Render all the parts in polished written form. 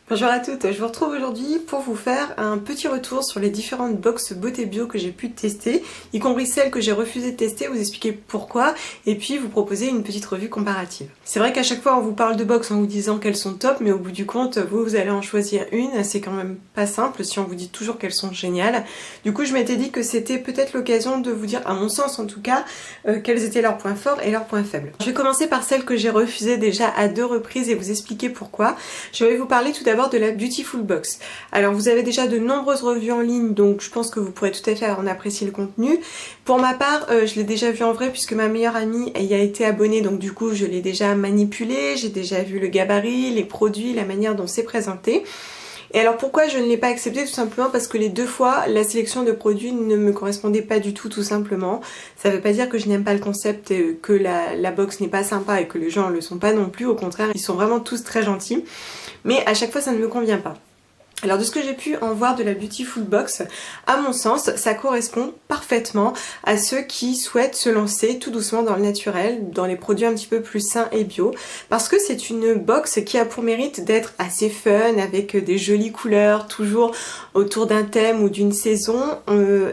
Bonjour à toutes, je vous retrouve aujourd'hui pour vous faire un petit retour sur les différentes box beauté bio que j'ai pu tester, y compris celles que j'ai refusé de tester, vous expliquer pourquoi et puis vous proposer une petite revue comparative. C'est vrai qu'à chaque fois on vous parle de box en vous disant qu'elles sont top, mais au bout du compte vous allez en choisir une, c'est quand même pas simple si on vous dit toujours qu'elles sont géniales. Du coup je m'étais dit que c'était peut-être l'occasion de vous dire, à mon sens en tout cas, quels étaient leurs points forts et leurs points faibles. Je vais commencer par celles que j'ai refusées déjà à 2 reprises et vous expliquer pourquoi. Je vais vous parler tout d'abord de la Beautiful Box. Alors vous avez déjà de nombreuses revues en ligne, donc je pense que vous pourrez tout à fait en apprécier le contenu. Pour ma part, je l'ai déjà vu en vrai puisque ma meilleure amie y a été abonnée, donc du coup je l'ai déjà manipulé, j'ai déjà vu le gabarit, les produits, la manière dont c'est présenté. Et alors pourquoi je ne l'ai pas accepté? Tout simplement parce que les 2 fois, la sélection de produits ne me correspondait pas du tout, tout simplement. Ça veut pas dire que je n'aime pas le concept, que la box n'est pas sympa et que les gens ne le sont pas non plus, au contraire, ils sont vraiment tous très gentils. Mais à chaque fois ça ne me convient pas. Alors de ce que j'ai pu en voir de la Beautiful Box, à mon sens, ça correspond parfaitement à ceux qui souhaitent se lancer tout doucement dans le naturel, dans les produits un petit peu plus sains et bio, parce que c'est une box qui a pour mérite d'être assez fun, avec des jolies couleurs, toujours autour d'un thème ou d'une saison.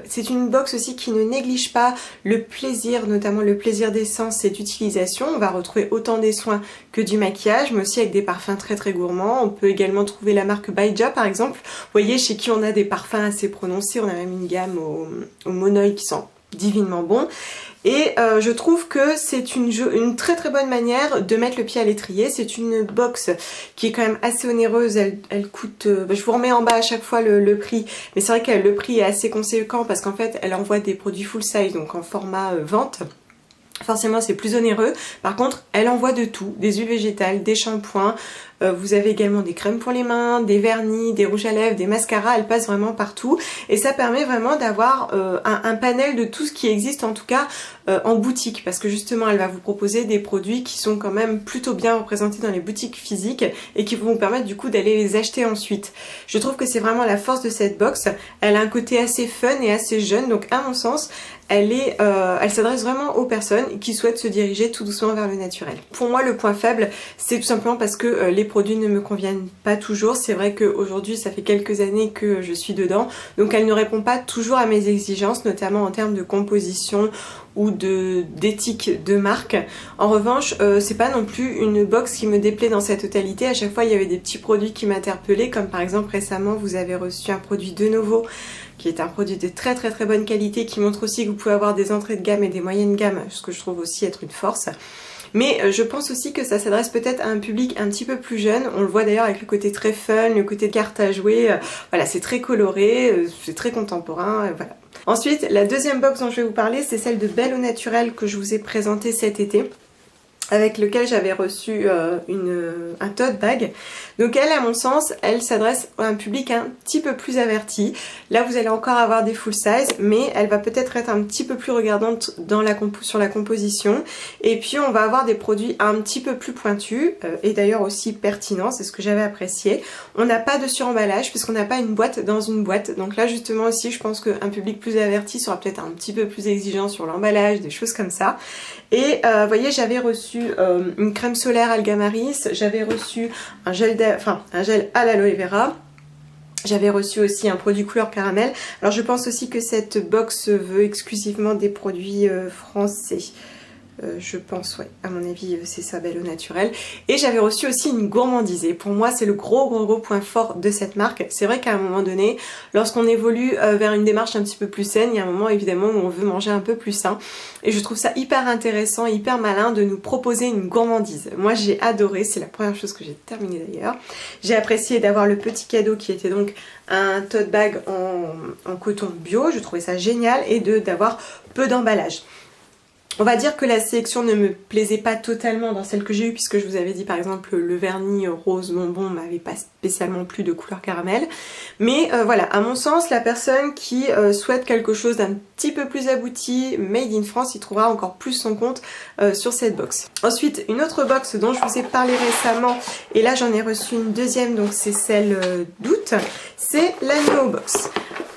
C'est une box aussi qui ne néglige pas le plaisir, notamment le plaisir d'essence et d'utilisation. On va retrouver autant des soins que du maquillage, mais aussi avec des parfums très très gourmands. On peut également trouver la marque Byja par exemple. Vous voyez, chez qui on a des parfums assez prononcés, on a même une gamme au monoeil qui sent divinement bon. Et je trouve que c'est une très très bonne manière de mettre le pied à l'étrier. C'est une box qui est quand même assez onéreuse, elle coûte, je vous remets en bas à chaque fois le prix, mais c'est vrai que le prix est assez conséquent parce qu'en fait elle envoie des produits full size, donc en format vente. Forcément c'est plus onéreux. Par contre elle envoie de tout, des huiles végétales, des shampoings, vous avez également des crèmes pour les mains, des vernis, des rouges à lèvres, des mascaras, elle passe vraiment partout et ça permet vraiment d'avoir un panel de tout ce qui existe en tout cas en boutique, parce que justement elle va vous proposer des produits qui sont quand même plutôt bien représentés dans les boutiques physiques et qui vont vous permettre du coup d'aller les acheter ensuite. Je trouve que c'est vraiment la force de cette box, elle a un côté assez fun et assez jeune, donc à mon sens elle s'adresse vraiment aux personnes qui souhaitent se diriger tout doucement vers le naturel. Pour moi le point faible c'est tout simplement parce que les produits ne me conviennent pas toujours. C'est vrai qu'aujourd'hui ça fait quelques années que je suis dedans, donc elle ne répond pas toujours à mes exigences, notamment en termes de composition ou d'éthique de marque. En revanche c'est pas non plus une box qui me déplaît dans sa totalité. À chaque fois il y avait des petits produits qui m'interpellaient, comme par exemple récemment vous avez reçu un produit de Novo qui est un produit de très très très bonne qualité, qui montre aussi que vous pouvez avoir des entrées de gamme et des moyennes gammes, ce que je trouve aussi être une force. Mais je pense aussi que ça s'adresse peut-être à un public un petit peu plus jeune. On le voit d'ailleurs avec le côté très fun, le côté carte à jouer. Voilà, c'est très coloré, c'est très contemporain, voilà. Ensuite, la deuxième box dont je vais vous parler, c'est celle de Belle au Naturel que je vous ai présentée cet été, avec lequel j'avais reçu un tote bag. Donc elle, à mon sens, elle s'adresse à un public un petit peu plus averti. Là vous allez encore avoir des full size, mais elle va peut-être être un petit peu plus regardante dans sur la composition. Et puis on va avoir des produits un petit peu plus pointus, et d'ailleurs aussi pertinents, c'est ce que j'avais apprécié. On n'a pas de suremballage puisqu'on n'a pas une boîte dans une boîte. Donc là justement aussi je pense qu'un public plus averti sera peut-être un petit peu plus exigeant sur l'emballage, des choses comme ça. Et vous voyez, j'avais reçu une crème solaire Algamaris, j'avais reçu un gel à l'aloe vera, j'avais reçu aussi un produit couleur caramel. Alors je pense aussi que cette box veut exclusivement des produits français. Je pense, ouais, à mon avis c'est ça, Belle au Naturel. Et j'avais reçu aussi une gourmandise, et pour moi c'est le gros point fort de cette marque. C'est vrai qu'à un moment donné, lorsqu'on évolue vers une démarche un petit peu plus saine, il y a un moment évidemment où on veut manger un peu plus sain, et je trouve ça hyper intéressant, hyper malin de nous proposer une gourmandise. Moi j'ai adoré, c'est la première chose que j'ai terminée d'ailleurs. J'ai apprécié d'avoir le petit cadeau qui était donc un tote bag en coton bio, je trouvais ça génial, et d'avoir peu d'emballage. On va dire que la sélection ne me plaisait pas totalement dans celle que j'ai eue, puisque je vous avais dit par exemple le vernis rose bonbon m'avait pas spécialement plu de couleur caramel. Mais voilà, à mon sens, la personne qui souhaite quelque chose d'un petit peu plus abouti, made in France, il trouvera encore plus son compte sur cette box. Ensuite, une autre box dont je vous ai parlé récemment, et là j'en ai reçu une deuxième, donc c'est celle d'août, c'est la Nuo Box.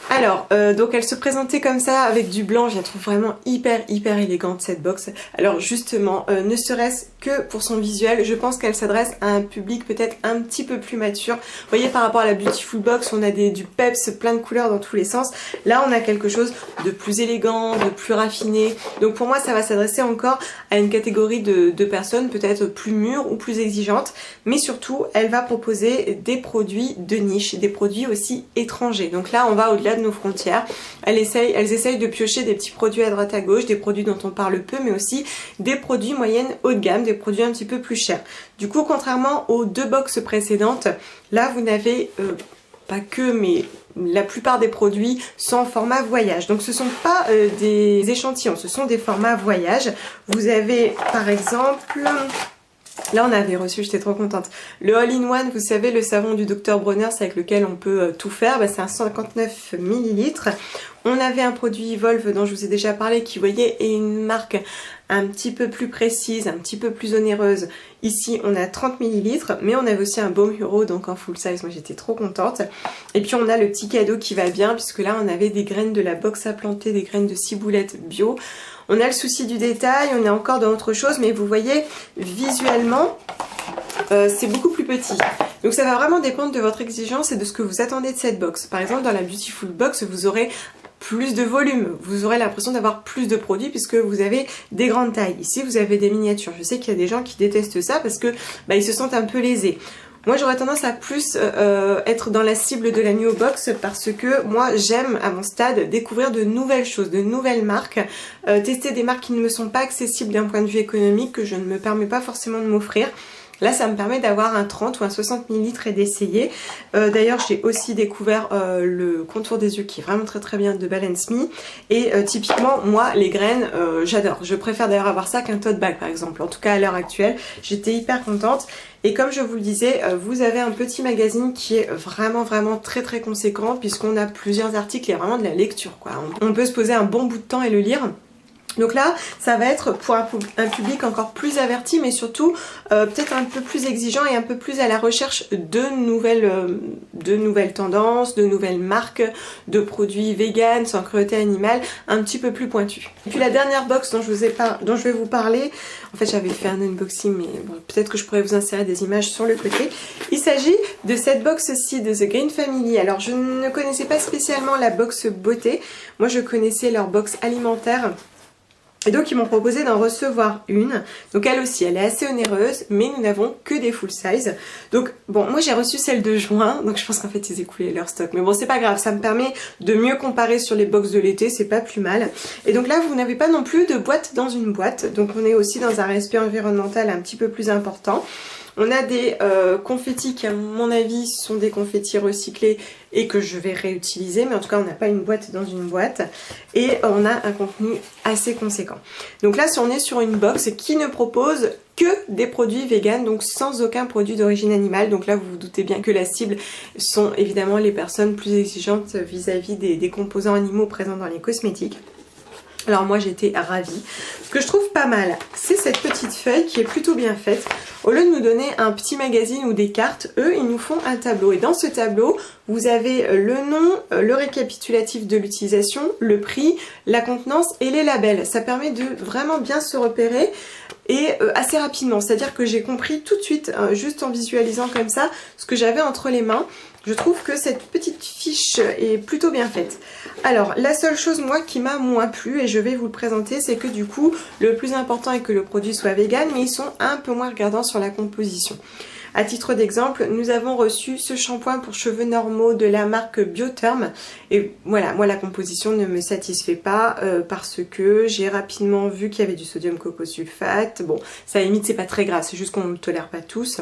Alors, donc elle se présentait comme ça avec du blanc, je la trouve vraiment hyper élégante cette box. Alors justement, ne serait-ce que pour son visuel. Je pense qu'elle s'adresse à un public peut-être un petit peu plus mature. Vous voyez, par rapport à la Beautiful Box, on a du peps, plein de couleurs dans tous les sens. Là, on a quelque chose de plus élégant, de plus raffiné. Donc pour moi, ça va s'adresser encore à une catégorie de personnes peut-être plus mûres ou plus exigeantes. Mais surtout, elle va proposer des produits de niche, des produits aussi étrangers. Donc là, on va au-delà de nos frontières. Elles essayent de piocher des petits produits à droite à gauche, des produits dont on parle peu, mais aussi des produits moyenne haut de gamme, des produits un petit peu plus chers. Du coup, contrairement aux 2 box précédentes, là vous n'avez pas que, mais la plupart des produits sont en format voyage. Donc ce ne sont pas des échantillons, ce sont des formats voyage. Vous avez par exemple... Là on avait reçu, j'étais trop contente, le All-in-One, vous savez, le savon du Dr Bronner, c'est avec lequel on peut tout faire, c'est un 159 ml. On avait un produit Evolve dont je vous ai déjà parlé qui, vous voyez, est une marque un petit peu plus précise, un petit peu plus onéreuse. Ici on a 30 ml, mais on avait aussi un Baume Hero, donc en full size, moi j'étais trop contente. Et puis on a le petit cadeau qui va bien, puisque là on avait des graines de la box à planter, des graines de ciboulette bio. On a le souci du détail, on est encore dans autre chose, mais vous voyez, visuellement, c'est beaucoup plus petit. Donc ça va vraiment dépendre de votre exigence et de ce que vous attendez de cette box. Par exemple, dans la Beautiful Box, vous aurez plus de volume, vous aurez l'impression d'avoir plus de produits puisque vous avez des grandes tailles. Ici, vous avez des miniatures. Je sais qu'il y a des gens qui détestent ça parce que ils se sentent un peu lésés. Moi j'aurais tendance à plus être dans la cible de la Nuo Box parce que moi j'aime à mon stade découvrir de nouvelles choses, de nouvelles marques, tester des marques qui ne me sont pas accessibles d'un point de vue économique, que je ne me permets pas forcément de m'offrir. Là ça me permet d'avoir un 30 ou un 60 ml et d'essayer. D'ailleurs j'ai aussi découvert le contour des yeux qui est vraiment très bien de Balance Me. Et typiquement moi les graines j'adore. Je préfère d'ailleurs avoir ça qu'un tote bag par exemple. En tout cas à l'heure actuelle j'étais hyper contente. Et comme je vous le disais, vous avez un petit magazine qui est vraiment très conséquent puisqu'on a plusieurs articles et vraiment de la lecture quoi. On peut se poser un bon bout de temps et le lire. Donc là, ça va être pour un public encore plus averti, mais surtout peut-être un peu plus exigeant et un peu plus à la recherche de nouvelles tendances, de nouvelles marques, de produits vegan, sans cruauté animale, un petit peu plus pointus. Et puis la dernière box dont je vais vous parler, en fait j'avais fait un unboxing, mais bon, peut-être que je pourrais vous insérer des images sur le côté. Il s'agit de cette box-ci de The Green Family. Alors je ne connaissais pas spécialement la box beauté, moi je connaissais leur box alimentaire. Et donc ils m'ont proposé d'en recevoir une. Donc elle aussi, elle est assez onéreuse, mais nous n'avons que des full size. Donc bon, moi j'ai reçu celle de juin, donc je pense qu'en fait ils écoulaient leur stock. Mais bon, c'est pas grave, ça me permet de mieux comparer sur les box de l'été, c'est pas plus mal. Et donc là, vous n'avez pas non plus de boîte dans une boîte. Donc on est aussi dans un respect environnemental un petit peu plus important. On a des confettis qui à mon avis sont des confettis recyclés et que je vais réutiliser, mais en tout cas on n'a pas une boîte dans une boîte et on a un contenu assez conséquent. Donc là si on est sur une box qui ne propose que des produits vegan, donc sans aucun produit d'origine animale, donc là vous vous doutez bien que la cible sont évidemment les personnes plus exigeantes vis-à-vis des composants animaux présents dans les cosmétiques. Alors moi j'étais ravie. Ce que je trouve pas mal, c'est cette petite feuille qui est plutôt bien faite. Au lieu de nous donner un petit magazine ou des cartes, eux ils nous font un tableau. Et dans ce tableau, vous avez le nom, le récapitulatif de l'utilisation, le prix, la contenance et les labels. Ça permet de vraiment bien se repérer et assez rapidement. C'est-à-dire que j'ai compris tout de suite, juste en visualisant comme ça, ce que j'avais entre les mains. Je trouve que cette petite fiche est plutôt bien faite. Alors, la seule chose, moi, qui m'a moins plu, et je vais vous le présenter, c'est que du coup, le plus important est que le produit soit vegan, mais ils sont un peu moins regardants sur la composition. À titre d'exemple, nous avons reçu ce shampoing pour cheveux normaux de la marque Biotherm. Et voilà, moi la composition ne me satisfait pas parce que j'ai rapidement vu qu'il y avait du sodium cocosulfate. Bon, ça limite, c'est pas très grave, c'est juste qu'on ne tolère pas tous.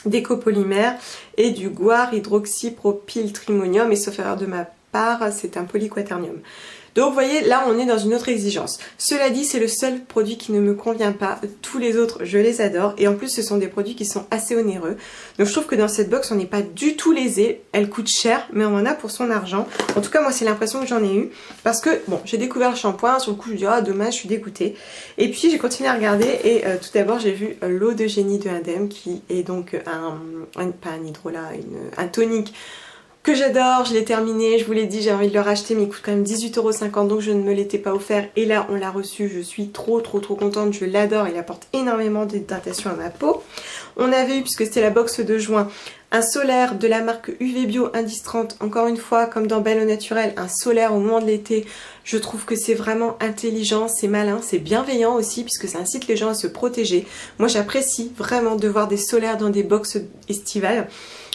Des copolymères et du guar hydroxypropyltrimonium, et sauf erreur de ma part, c'est un polyquaternium. Donc vous voyez, là on est dans une autre exigence. Cela dit, c'est le seul produit qui ne me convient pas. Tous les autres, je les adore. Et en plus, ce sont des produits qui sont assez onéreux. Donc je trouve que dans cette box, on n'est pas du tout lésé. Elle coûte cher, mais on en a pour son argent. En tout cas, moi, c'est l'impression que j'en ai eu. Parce que, bon, j'ai découvert le shampoing. Sur le coup, je me dis, ah, dommage, je suis dégoûtée. Et puis, j'ai continué à regarder. Et tout d'abord, j'ai vu l'eau de génie de Indem, qui est donc pas un hydrolat, un tonique que j'adore, je l'ai terminé, je vous l'ai dit, j'ai envie de le racheter, mais il coûte quand même 18,50 € donc je ne me l'étais pas offert et là on l'a reçu, je suis trop contente, je l'adore, il apporte énormément d'hydratation à ma peau. On avait eu, puisque c'était la box de juin, un solaire de la marque UV Bio Indice 30, encore une fois comme dans Belle au Naturel, un solaire au moment de l'été. Je trouve que c'est vraiment intelligent, c'est malin, c'est bienveillant aussi puisque ça incite les gens à se protéger. Moi j'apprécie vraiment de voir des solaires dans des box estivales.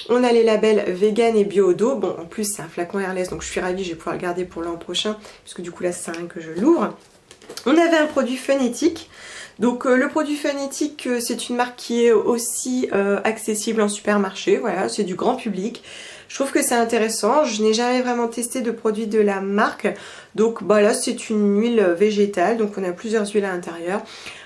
On a les labels vegan et bio d'eau. Bon, en plus c'est un flacon airless donc je suis ravie, je vais pouvoir le garder pour l'an prochain puisque du coup là c'est rien que je l'ouvre. On avait un produit Phonétique. Donc le produit Phonétique, c'est une marque qui est aussi accessible en supermarché, voilà, c'est du grand public. Je trouve que c'est intéressant, je n'ai jamais vraiment testé de produit de la marque. Donc bah là c'est une huile végétale, donc on a plusieurs huiles à l'intérieur.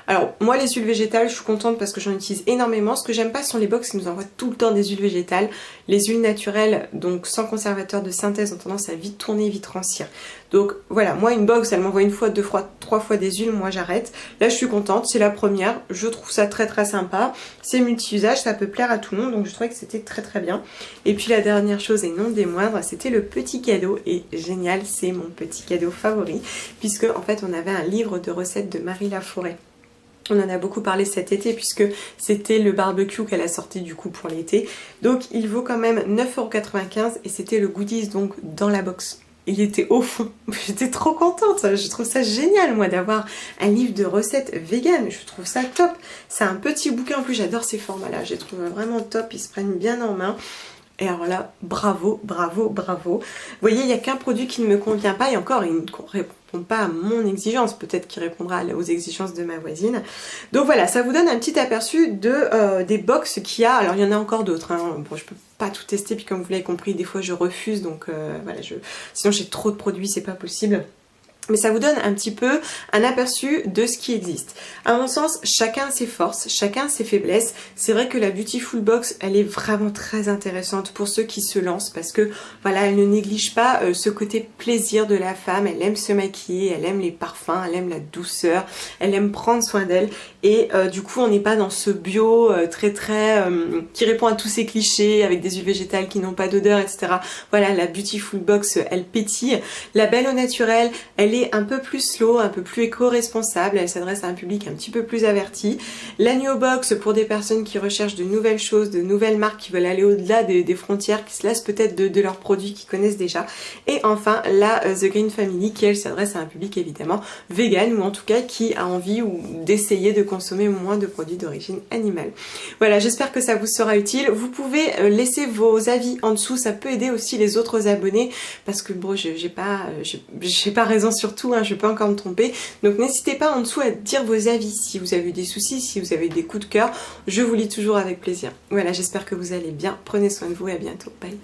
Alors moi les huiles végétales je suis contente parce que j'en utilise énormément. Ce que j'aime pas ce sont les box qui nous envoient tout le temps des huiles végétales. Les huiles naturelles donc sans conservateur de synthèse ont tendance à vite tourner, vite rancir. Donc voilà, moi une box elle m'envoie une fois, deux fois, trois fois des huiles, moi j'arrête. Là je suis contente, c'est la première, je trouve ça très sympa. C'est multi-usage, ça peut plaire à tout le monde donc je trouvais que c'était très bien. Et puis la dernière chose et non des moindres, c'était le petit cadeau et génial, c'est mon petit cadeau favori puisque en fait on avait un livre de recettes de Marie Laforêt. On en a beaucoup parlé cet été puisque c'était le barbecue qu'elle a sorti du coup pour l'été. Donc il vaut quand même 9,95 € et c'était le goodies donc dans la box. Il était au fond. J'étais trop contente. Je trouve ça génial moi d'avoir un livre de recettes vegan. Je trouve ça top. C'est un petit bouquin en plus. J'adore ces formats là. Je les trouve vraiment top. Ils se prennent bien en main. Et alors là, bravo. Vous voyez, il n'y a qu'un produit qui ne me convient pas et encore, il ne répond pas à mon exigence. Peut-être qu'il répondra aux exigences de ma voisine. Donc voilà, ça vous donne un petit aperçu des box qu'il y a. Alors il y en a encore d'autres. Hein. Bon, je peux pas tout tester. Puis comme vous l'avez compris, des fois je refuse. Donc voilà, sinon j'ai trop de produits, c'est pas possible. Mais ça vous donne un petit peu un aperçu de ce qui existe. À mon sens, chacun a ses forces, chacun a ses faiblesses. C'est vrai que la Beautiful Box, elle est vraiment très intéressante pour ceux qui se lancent parce que voilà, elle ne néglige pas ce côté plaisir de la femme. Elle aime se maquiller, elle aime les parfums, elle aime la douceur, elle aime prendre soin d'elle. Et du coup, on n'est pas dans ce bio qui répond à tous ces clichés avec des huiles végétales qui n'ont pas d'odeur, etc. Voilà, la Beautiful Box, elle pétille. La Belle au Naturel, elle est un peu plus slow, un peu plus éco-responsable, elle s'adresse à un public un petit peu plus averti. La New Box pour des personnes qui recherchent de nouvelles choses, de nouvelles marques qui veulent aller au-delà des frontières, qui se lassent peut-être de leurs produits qu'ils connaissent déjà. Et enfin la The Green Family qui elle s'adresse à un public évidemment vegan ou en tout cas qui a envie d'essayer de consommer moins de produits d'origine animale. Voilà, j'espère que ça vous sera utile. Vous pouvez laisser vos avis en dessous, ça peut aider aussi les autres abonnés parce que bon, j'ai pas raison sur tout, hein, je peux encore me tromper. Donc n'hésitez pas en dessous à dire vos avis si vous avez eu des soucis, si vous avez eu des coups de cœur. Je vous lis toujours avec plaisir. Voilà, j'espère que vous allez bien. Prenez soin de vous et à bientôt. Bye.